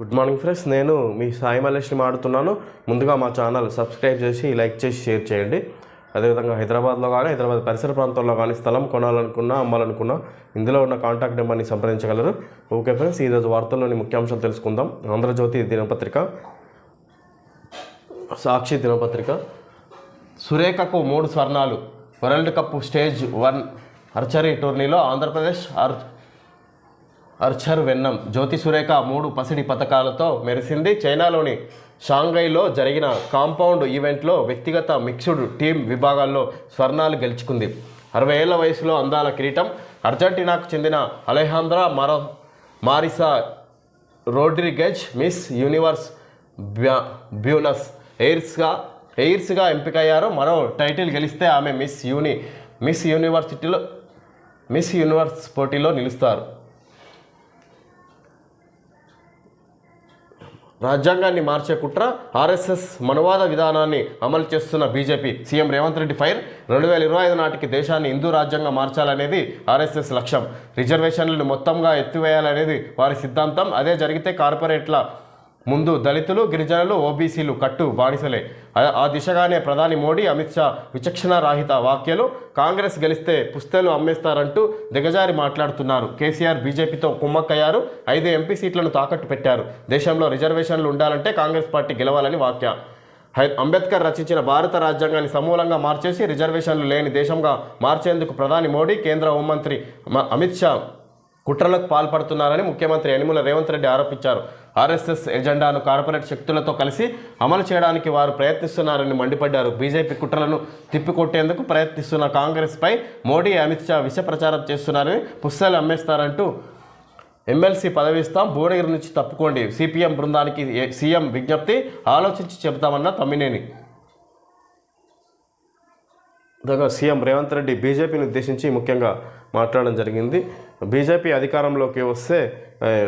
Good morning friends, నేను మీ సాయి మల్లేష్ని మాట్లాడుతున్నాను. ముందుగా మా ఛానల్ సబ్స్క్రైబ్ చేసి లైక్ చేసి షేర్ చేయండి. అదేవిధంగా హైదరాబాద్లో కానీ హైదరాబాద్ పరిసర ప్రాంతాల్లో కానీ స్థలం కొనాలనుకున్నా అమ్మాలనుకున్నా ఇందులో ఉన్న కాంటాక్ట్ నెంబర్ని సంప్రదించగలరు. ఓకే ఫ్రెండ్స్, ఈరోజు వార్తల్లోని ముఖ్యాంశాలు తెలుసుకుందాం. ఆంధ్రజ్యోతి దినపత్రిక, సాక్షి దినపత్రిక. సురేఖకు 3 స్వర్ణాలు. వరల్డ్ కప్ స్టేజ్ 1 ఆర్చరీ టోర్నీలో ఆంధ్రప్రదేశ్ ఆర్చర్ వెన్నం జ్యోతి సురేఖ 3 పసిడి పతకాలతో మెరిసింది. చైనాలోని షాంఘైలో జరిగిన కాంపౌండ్ ఈవెంట్లో వ్యక్తిగత మిక్స్డ్ టీం విభాగాల్లో స్వర్ణాలు గెలుచుకుంది. 60 ఏళ్ల వయసులో అందాల కిరీటం. అర్జెంటీనాకు చెందిన Alejandra Marisa Rodriguez Miss Universe Buenos ఎయిర్స్గా ఎంపికయ్యారు. మరో టైటిల్ గెలిస్తే ఆమె మిస్ యూనివర్స్ పోటీలో నిలుస్తారు. రాజ్యాంగాన్ని మార్చే కుట్ర, ఆర్ఎస్ఎస్ మనువాద విధానాన్ని అమలు చేస్తున్న BJP. CM Revanth Reddy fire. 2025 నాటికి దేశాన్ని హిందూ రాజ్యంగా మార్చాలనేది ఆర్ఎస్ఎస్ లక్ష్యం. రిజర్వేషన్లను మొత్తంగా ఎత్తివేయాలనేది వారి సిద్ధాంతం. అదే జరిగితే కార్పొరేట్ల ముందు దళితులు, గిరిజనులు, ఓబీసీలు కట్టు బానిసలే. ఆ దిశగానే ప్రధాని మోడీ, అమిత్ షా విచక్షణారహిత వ్యాఖ్యలు. కాంగ్రెస్ గెలిస్తే పుస్తలు అమ్మేస్తారంటూ దిగజారి మాట్లాడుతున్నారు. కేసీఆర్ బీజేపీతో కుమ్మక్కయ్యారు. 5 ఎంపీ సీట్లను తాకట్టు పెట్టారు. దేశంలో రిజర్వేషన్లు ఉండాలంటే కాంగ్రెస్ పార్టీ గెలవాలని వ్యాఖ్య. అంబేద్కర్ రచించిన భారత రాజ్యాంగాన్ని సమూలంగా మార్చేసి రిజర్వేషన్లు లేని దేశంగా మార్చేందుకు ప్రధాని మోడీ, కేంద్ర హోంమంత్రి అమిత్ షా కుట్రలకు పాల్పడుతున్నారని ముఖ్యమంత్రి యనమల రేవంత్ రెడ్డి ఆరోపించారు. ఆర్ఎస్ఎస్ ఎజెండాను కార్పొరేట్ శక్తులతో కలిసి అమలు చేయడానికి వారు ప్రయత్నిస్తున్నారని మండిపడ్డారు. బీజేపీ కుట్రలను తిప్పికొట్టేందుకు ప్రయత్నిస్తున్న కాంగ్రెస్పై మోడీ, అమిత్ షా విష ప్రచారం చేస్తున్నారని, పుస్తలు అమ్మేస్తారంటూ ఎమ్మెల్సీ పదవి ఇస్తాం, భువనగిరి నుంచి తప్పుకోండి, సిపిఎం బృందానికి సీఎం విజ్ఞప్తి, ఆలోచించి చెబుతామన్న తమ్మినేని. సీఎం రేవంత్ రెడ్డి బీజేపీని ఉద్దేశించి ముఖ్యంగా మాట్లాడడం జరిగింది. బీజేపీ అధికారంలోకి వస్తే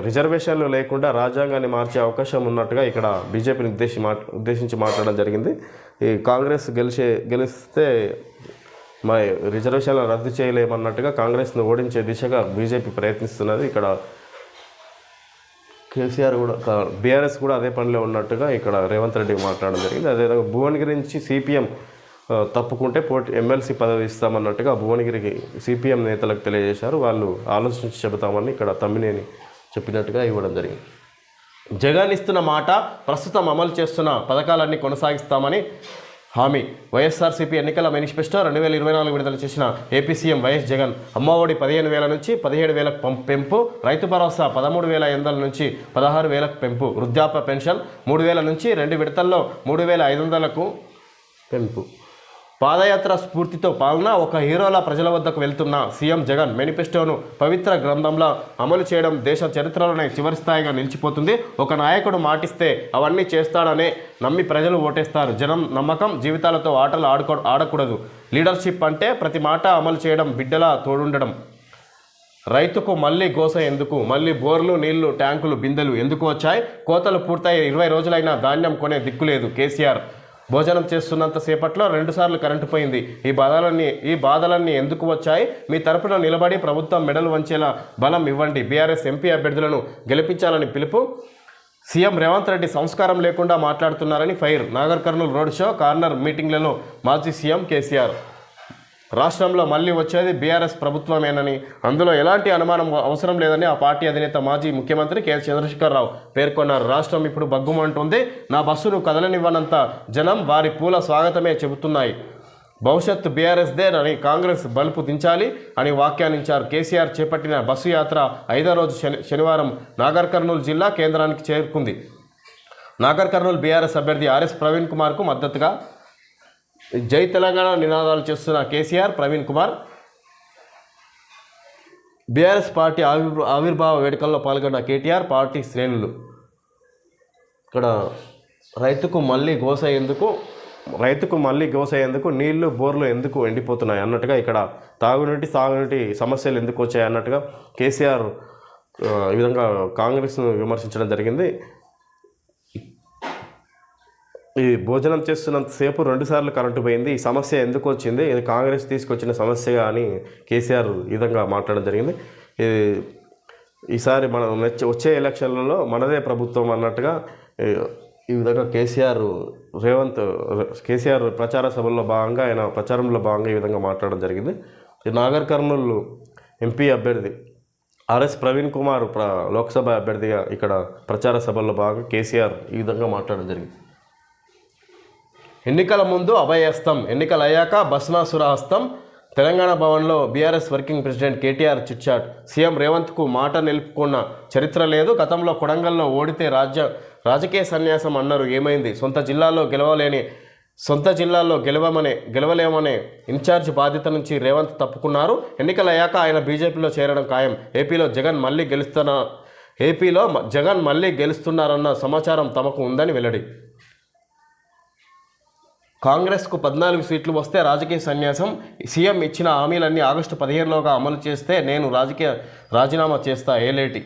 రిజర్వేషన్లు లేకుండా రాజ్యాంగాన్ని మార్చే అవకాశం ఉన్నట్టుగా ఇక్కడ బీజేపీని ఉద్దేశించి మాట్లాడడం జరిగింది. ఈ కాంగ్రెస్ గెలిస్తే మా రిజర్వేషన్లు రద్దు చేయలేమన్నట్టుగా కాంగ్రెస్ను ఓడించే దిశగా బీజేపీ ప్రయత్నిస్తున్నది. ఇక్కడ కేసీఆర్ కూడా, బీఆర్ఎస్ కూడా అదే పనిలో ఉన్నట్టుగా ఇక్కడ రేవంత్ రెడ్డి మాట్లాడడం జరిగింది. అదేవిధంగా భువనగిరి నుంచి సిపిఎం తప్పుకుంటే ఎమ్మెల్సీ పదవి ఇస్తామన్నట్టుగా భువనగిరికి సిపిఎం నేతలకు తెలియజేశారు. వాళ్ళు ఆలోచించి చెబుతామని ఇక్కడ తమ్మినేని చెప్పినట్టుగా ఇవ్వడం జరిగింది. జగన్ ఇస్తున్న మాట, ప్రస్తుతం అమలు చేస్తున్న పథకాలన్నీ కొనసాగిస్తామని హామీ. వైఎస్ఆర్సీపీ ఎన్నికల మేనిఫెస్టో 2024 విడుదల చేసిన AP CM YS Jagan Ammavodi 15,000 నుంచి 17,000 పెంపు, రైతు భరోసా 13,800 నుంచి 16,000 పెంపు, వృద్ధాప్య పెన్షన్ 3,000 నుంచి 2 విడతల్లో 3,500కు పెంపు. పాదయాత్ర స్ఫూర్తితో పాలన, ఒక హీరోలా ప్రజల వద్దకు వెళ్తున్న సీఎం జగన్ మేనిఫెస్టోను పవిత్ర గ్రంథంలా అమలు చేయడం దేశ చరిత్రలోనే చివరి స్థాయిగా నిలిచిపోతుంది. ఒక నాయకుడు మాటిస్తే అవన్నీ చేస్తాడనే నమ్మి ప్రజలు ఓటేస్తారు. జనం నమ్మకం, జీవితాలతో ఆటలు ఆడకూడదు. లీడర్షిప్ అంటే ప్రతి మాట అమలు చేయడం, బిడ్డలా తోడుండడం. రైతుకు మళ్ళీ గోస ఎందుకు? మళ్ళీ బోర్లు, నీళ్లు, ట్యాంకులు, బిందెలు ఎందుకు వచ్చాయి? కోతలు పూర్తయి 20 రోజులైనా ధాన్యం కొనే దిక్కులేదు. కేసీఆర్ భోజనం చేస్తున్నంత సేపట్లో 2 సార్లు కరెంటు పోయింది. ఈ బాధలన్నీ ఎందుకు వచ్చాయి? మీ తరపున నిలబడి ప్రభుత్వం మెడలు వంచేలా బలం ఇవ్వండి. బీఆర్ఎస్ ఎంపీ అభ్యర్థులను గెలిపించాలని పిలుపు. సీఎం రేవంత్ రెడ్డి సంస్కారం లేకుండా మాట్లాడుతున్నారని fire. Nagar Kurnool road show, corner మీటింగ్లలో మాజీ సీఎం కేసీఆర్. రాష్ట్రంలో మళ్ళీ వచ్చేది బీఆర్ఎస్ ప్రభుత్వమేనని, అందులో ఎలాంటి అనుమానం అవసరం లేదని ఆ పార్టీ అధినేత మాజీ ముఖ్యమంత్రి కె చంద్రశేఖరరావు పేర్కొన్నారు. రాష్ట్రం ఇప్పుడు బగ్గుమంటుంది. నా బస్సును కదలనివ్వనంత జనం వారి పూల స్వాగతమే చెబుతున్నాయి. భవిష్యత్తు బీఆర్ఎస్దే అని కాంగ్రెస్ బలుపు దించాలి అని వ్యాఖ్యానించారు. కేసీఆర్ చేపట్టిన బస్సు యాత్ర 5వ రోజు శనివారం నాగర్ కర్నూలు జిల్లా కేంద్రానికి చేరుకుంది. నాగర్ కర్నూలు బీఆర్ఎస్ అభ్యర్థి ఆర్ఎస్ ప్రవీణ్ కుమార్కు మద్దతుగా జై తెలంగాణ నినాదాలు చేస్తున్న కేసీఆర్, ప్రవీణ్ కుమార్. బీఆర్ఎస్ పార్టీ ఆవిర్భావ వేడుకల్లో పాల్గొన్న కేటీఆర్, పార్టీ శ్రేణులు. ఇక్కడ రైతుకు మళ్ళీ గోస ఎందుకు? నీళ్లు, బోర్లు ఎందుకు ఎండిపోతున్నాయి అన్నట్టుగా ఇక్కడ తాగునీటి, సాగునీటి సమస్యలు ఎందుకు వచ్చాయి అన్నట్టుగా కేసీఆర్ ఈ విధంగా కాంగ్రెస్ను విమర్శించడం జరిగింది. ఈ భోజనం చేస్తున్నంతసేపు 2 సార్లు కరెంటు పోయింది. ఈ సమస్య ఎందుకు వచ్చింది? ఇది కాంగ్రెస్ తీసుకొచ్చిన సమస్యగా అని కేసీఆర్ ఈ విధంగా మాట్లాడడం జరిగింది. ఈసారి మనం వచ్చే ఎలక్షన్లలో మనదే ప్రభుత్వం అన్నట్టుగా ఈ విధంగా కేసీఆర్ ప్రచార సభల్లో భాగంగా ఆయన ప్రచారంలో భాగంగా ఈ విధంగా మాట్లాడడం జరిగింది. నాగర్ కర్నూలు ఎంపీ అభ్యర్థి ఆర్ఎస్ ప్రవీణ్ కుమార్ లోక్సభ అభ్యర్థిగా ఇక్కడ ప్రచార సభల్లో భాగంగా కేసీఆర్ ఈ విధంగా మాట్లాడడం జరిగింది. ఎన్నికల ముందు అభయహస్తం, ఎన్నికలు అయ్యాక భస్మాసుర హస్తం. తెలంగాణ భవన్లో BRS working president KTR chitchat. CM రేవంత్కు మాట నిలుపుకున్న చరిత్ర లేదు. గతంలో కొడంగల్లో ఓడితే రాజకీయ సన్యాసం అన్నారు, ఏమైంది? సొంత జిల్లాల్లో గెలవలేమనే ఇన్ఛార్జ్ బాధ్యత నుంచి రేవంత్ తప్పుకున్నారు. ఎన్నికలు అయ్యాక ఆయన బీజేపీలో చేరడం ఖాయం. ఏపీలో జగన్ మళ్ళీ గెలుస్తున్నారన్న సమాచారం తమకు ఉందని వెల్లడి. కాంగ్రెస్కు 14 సీట్లు వస్తే రాజకీయ సన్యాసం. సీఎం ఇచ్చిన హామీలన్నీ ఆగస్టు 15లోగా అమలు చేస్తే నేను రాజీనామా చేస్తా. ఏలేటి